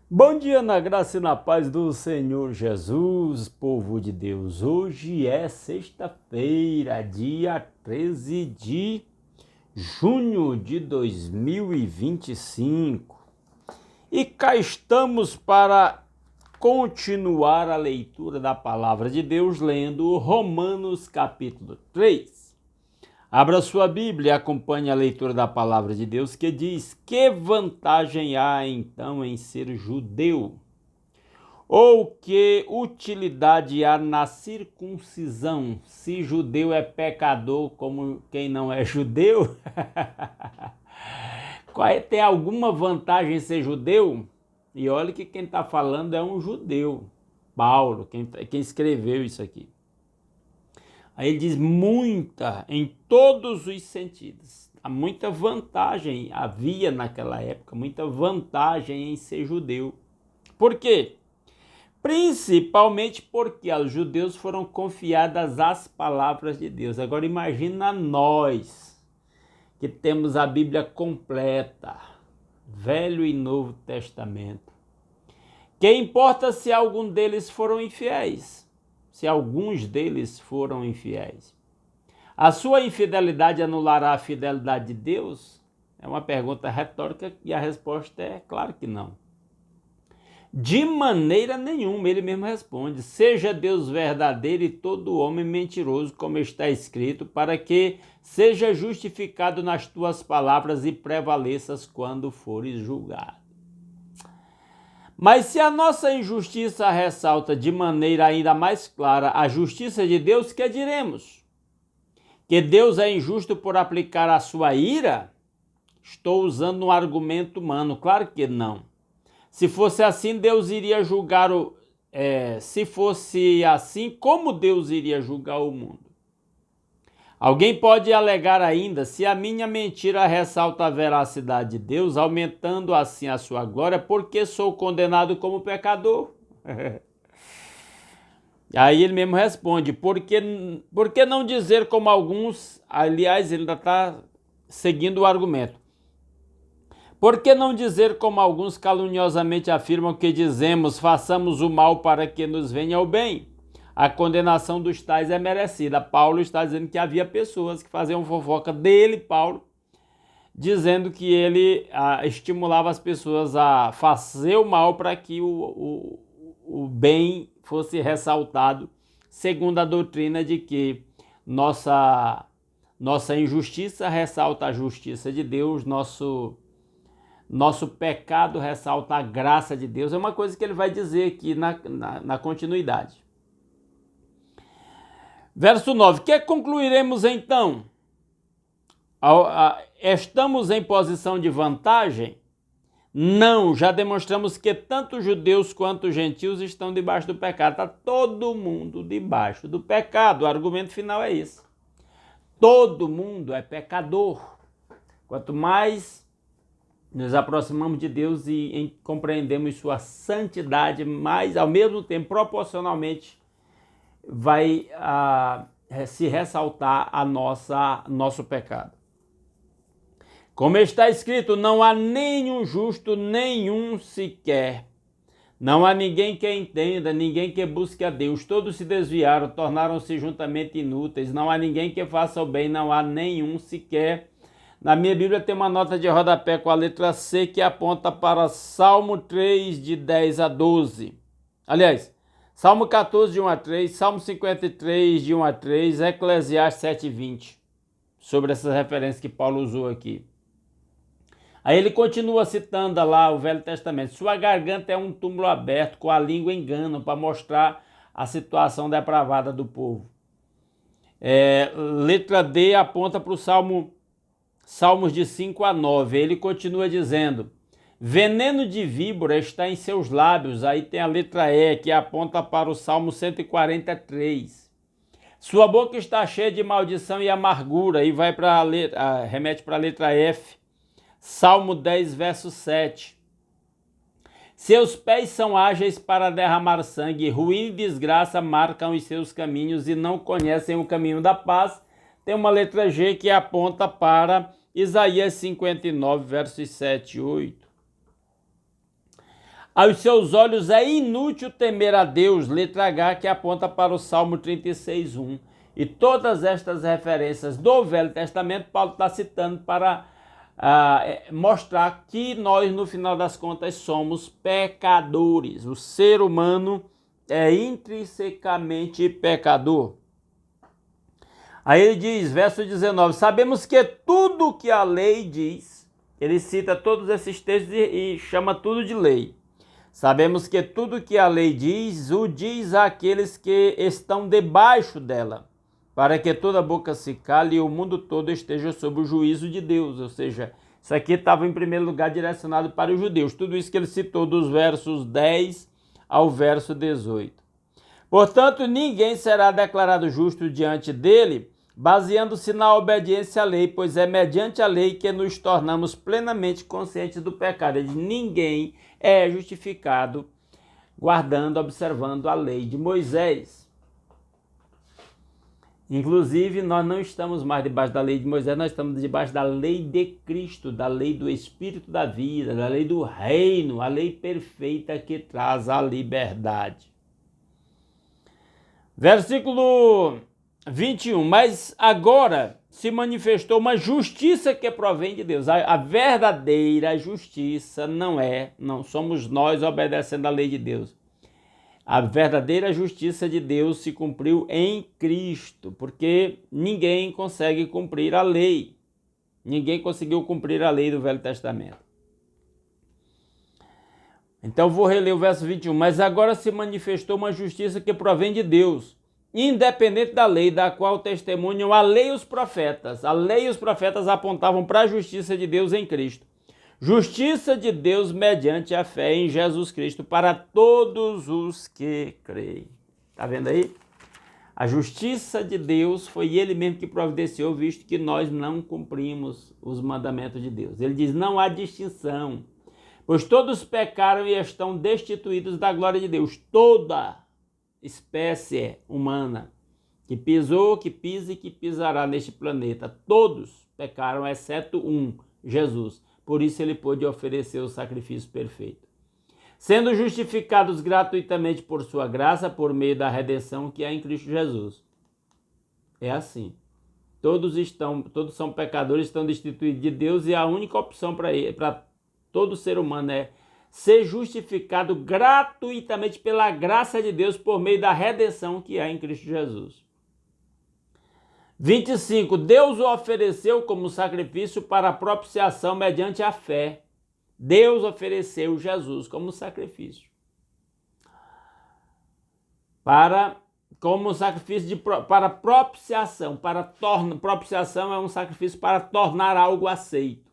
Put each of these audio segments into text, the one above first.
Bom dia na graça e na paz do Senhor Jesus, povo de Deus. Hoje é sexta-feira, dia 13 de junho de 2025. E cá estamos para continuar a leitura da palavra de Deus, lendo Romanos capítulo 3. Abra sua Bíblia e acompanhe a leitura da palavra de Deus, que diz: que vantagem há então em ser judeu? Ou que utilidade há na circuncisão, se judeu é pecador como quem não é judeu? Tem alguma vantagem em ser judeu? E olha que quem está falando é um judeu, Paulo, quem escreveu isso aqui. Aí ele diz muita, em todos os sentidos. Há muita vantagem, havia naquela época, muita vantagem em ser judeu. Por quê? Principalmente porque aos judeus foram confiadas as palavras de Deus. Agora imagina nós, que temos a Bíblia completa, Velho e Novo Testamento. Que importa se algum deles foram infiéis? Se alguns deles foram infiéis. A sua infidelidade anulará a fidelidade de Deus? É uma pergunta retórica e a resposta é claro que não. De maneira nenhuma, ele mesmo responde: seja Deus verdadeiro e todo homem mentiroso, como está escrito, para que seja justificado nas tuas palavras e prevaleças quando fores julgado. Mas se a nossa injustiça ressalta de maneira ainda mais clara a justiça de Deus, que diremos? Que Deus é injusto por aplicar a sua ira? Estou usando um argumento humano, claro que não. Se fosse assim, Deus iria julgar se fosse assim, como Deus iria julgar o mundo? Alguém pode alegar ainda: se a minha mentira ressalta a veracidade de Deus, aumentando assim a sua glória, por que sou condenado como pecador? Aí ele mesmo responde: por que não dizer como alguns? Aliás, ele ainda está seguindo o argumento. Por que não dizer como alguns caluniosamente afirmam que dizemos: façamos o mal para que nos venha o bem? A condenação dos tais é merecida. Paulo está dizendo que havia pessoas que faziam fofoca dele, Paulo, dizendo que ele estimulava as pessoas a fazer o mal para que o bem fosse ressaltado, segundo a doutrina de que nossa injustiça ressalta a justiça de Deus, nosso pecado ressalta a graça de Deus. É uma coisa que ele vai dizer aqui na continuidade. Verso 9: que concluiremos então? Estamos em posição de vantagem? Não, já demonstramos que tanto judeus quanto gentios estão debaixo do pecado. Está todo mundo debaixo do pecado. O argumento final é esse. Todo mundo é pecador. Quanto mais nos aproximamos de Deus e compreendemos sua santidade, mais, ao mesmo tempo, proporcionalmente, vai se ressaltar nosso pecado. Como está escrito: não há nenhum justo, nenhum sequer. Não há ninguém que entenda, ninguém que busque a Deus. Todos se desviaram, tornaram-se juntamente inúteis. Não há ninguém que faça o bem, não há nenhum sequer. Na minha Bíblia tem uma nota de rodapé com a letra C que aponta para Salmo 3, de 10 a 12. Aliás, Salmo 14, de 1 a 3, Salmo 53, de 1 a 3, Eclesiastes 7, 20. Sobre essas referências que Paulo usou aqui. Aí ele continua citando lá o Velho Testamento: sua garganta é um túmulo aberto, com a língua engano, para mostrar a situação depravada do povo. Letra D aponta para o Salmos de 5 a 9. Ele continua dizendo: veneno de víbora está em seus lábios. Aí tem a letra E, que aponta para o Salmo 143. Sua boca está cheia de maldição e amargura. E vai remete para a letra F. Salmo 10, verso 7. Seus pés são ágeis para derramar sangue, ruim e desgraça marcam os seus caminhos e não conhecem o caminho da paz. Tem uma letra G que aponta para Isaías 59, versos 7 e 8. Aos seus olhos é inútil temer a Deus, letra H, que aponta para o Salmo 36:1. E todas estas referências do Velho Testamento, Paulo está citando para mostrar que nós, no final das contas, somos pecadores. O ser humano é intrinsecamente pecador. Aí ele diz, verso 19, sabemos que tudo que a lei diz, ele cita todos esses textos e chama tudo de lei. Sabemos que tudo que a lei diz, o diz àqueles que estão debaixo dela, para que toda boca se cale e o mundo todo esteja sob o juízo de Deus. Ou seja, isso aqui estava em primeiro lugar direcionado para os judeus. Tudo isso que ele citou dos versos 10 ao verso 18. Portanto, ninguém será declarado justo diante dele, baseando-se na obediência à lei, pois é mediante a lei que nos tornamos plenamente conscientes do pecado. Ninguém é justificado guardando, observando a lei de Moisés. Inclusive, nós não estamos mais debaixo da lei de Moisés, nós estamos debaixo da lei de Cristo, da lei do Espírito da vida, da lei do reino, a lei perfeita que traz a liberdade. Versículo 21, mas agora se manifestou uma justiça que provém de Deus. A verdadeira justiça não somos nós obedecendo à lei de Deus. A verdadeira justiça de Deus se cumpriu em Cristo, porque ninguém consegue cumprir a lei. Ninguém conseguiu cumprir a lei do Velho Testamento. Então vou reler o verso 21. Mas agora se manifestou uma justiça que provém de Deus, independente da lei, da qual testemunham a lei e os profetas. A lei e os profetas apontavam para a justiça de Deus em Cristo. Justiça de Deus mediante a fé em Jesus Cristo para todos os que creem. Está vendo aí? A justiça de Deus foi Ele mesmo que providenciou, visto que nós não cumprimos os mandamentos de Deus. Ele diz, não há distinção, pois todos pecaram e estão destituídos da glória de Deus. Toda espécie humana que pisou, que pisa e que pisará neste planeta, todos pecaram, exceto um, Jesus. Por isso ele pôde oferecer o sacrifício perfeito. Sendo justificados gratuitamente por sua graça, por meio da redenção que há em Cristo Jesus. É assim. Todos são pecadores, estão destituídos de Deus e a única opção para todo ser humano é ser justificado gratuitamente pela graça de Deus por meio da redenção que há em Cristo Jesus. 25. Deus o ofereceu como sacrifício para propiciação mediante a fé. Deus ofereceu Jesus como sacrifício. Para propiciação. Propiciação é um sacrifício para tornar algo aceito.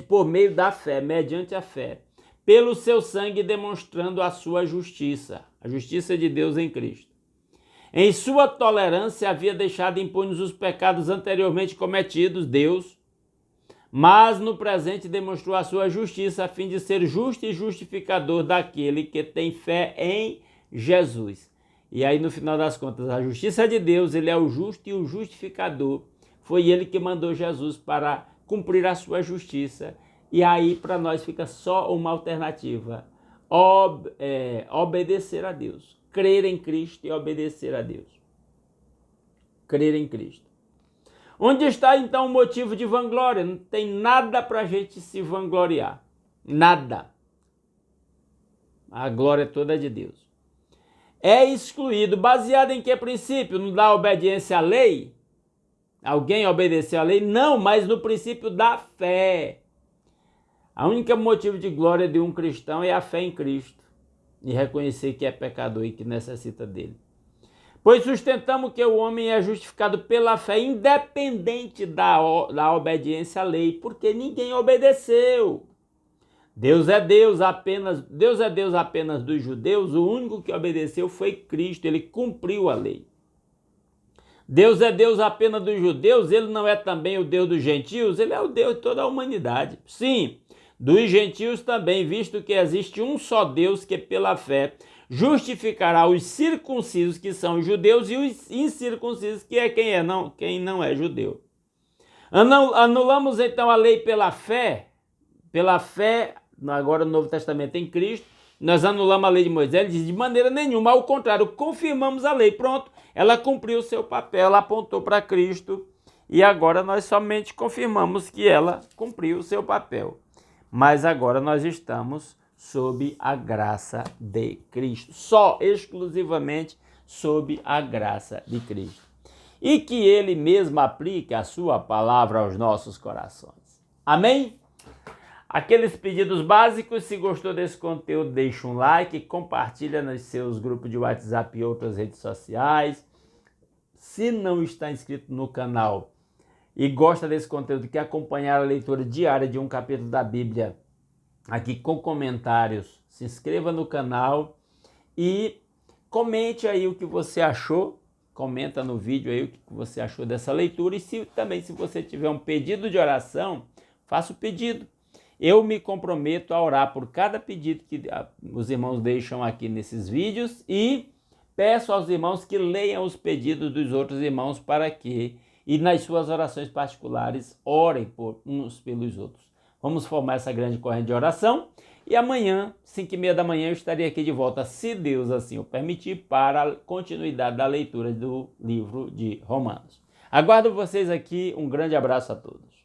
Por meio da fé, mediante a fé. Pelo seu sangue demonstrando a sua justiça. A justiça de Deus em Cristo. Em sua tolerância havia deixado impunes os pecados anteriormente cometidos, Deus, mas no presente demonstrou a sua justiça a fim de ser justo e justificador daquele que tem fé em Jesus. E aí no final das contas, a justiça de Deus, ele é o justo e o justificador. Foi ele que mandou Jesus para cumprir a sua justiça. E aí para nós fica só uma alternativa, obedecer a Deus. Crer em Cristo e obedecer a Deus. Crer em Cristo. Onde está então o motivo de vanglória? Não tem nada para a gente se vangloriar. Nada. A glória toda é de Deus. É excluído. Baseado em que princípio? Não dá obediência à lei? Alguém obedeceu à lei? Não, mas no princípio da fé. A única motivo de glória de um cristão é a fé em Cristo. E reconhecer que é pecador e que necessita dele. Pois sustentamos que o homem é justificado pela fé, independente da obediência à lei, porque ninguém obedeceu. Deus é Deus apenas dos judeus, o único que obedeceu foi Cristo, ele cumpriu a lei. Deus é Deus apenas dos judeus, ele não é também o Deus dos gentios, ele é o Deus de toda a humanidade. Sim, dos gentios também, visto que existe um só Deus que pela fé justificará os circuncisos que são judeus e os incircuncisos que é quem não é judeu. Anulamos então a lei pela fé agora no Novo Testamento em Cristo, nós anulamos a lei de Moisés. Ele diz, de maneira nenhuma, ao contrário, confirmamos a lei. Pronto, ela cumpriu o seu papel, ela apontou para Cristo e agora nós somente confirmamos que ela cumpriu o seu papel. Mas agora nós estamos sob a graça de Cristo, só, exclusivamente sob a graça de Cristo. E que Ele mesmo aplique a sua palavra aos nossos corações. Amém? Aqueles pedidos básicos, se gostou desse conteúdo, deixa um like, compartilha nos seus grupos de WhatsApp e outras redes sociais. Se não está inscrito no canal e gosta desse conteúdo, quer acompanhar a leitura diária de um capítulo da Bíblia aqui com comentários, se inscreva no canal e comente aí o que você achou, comenta no vídeo aí o que você achou dessa leitura e também se você tiver um pedido de oração, faça o pedido. Eu me comprometo a orar por cada pedido que os irmãos deixam aqui nesses vídeos e peço aos irmãos que leiam os pedidos dos outros irmãos para que, e nas suas orações particulares, orem uns pelos outros. Vamos formar essa grande corrente de oração e amanhã, 5h30 da manhã, eu estarei aqui de volta, se Deus assim o permitir, para a continuidade da leitura do livro de Romanos. Aguardo vocês aqui, um grande abraço a todos.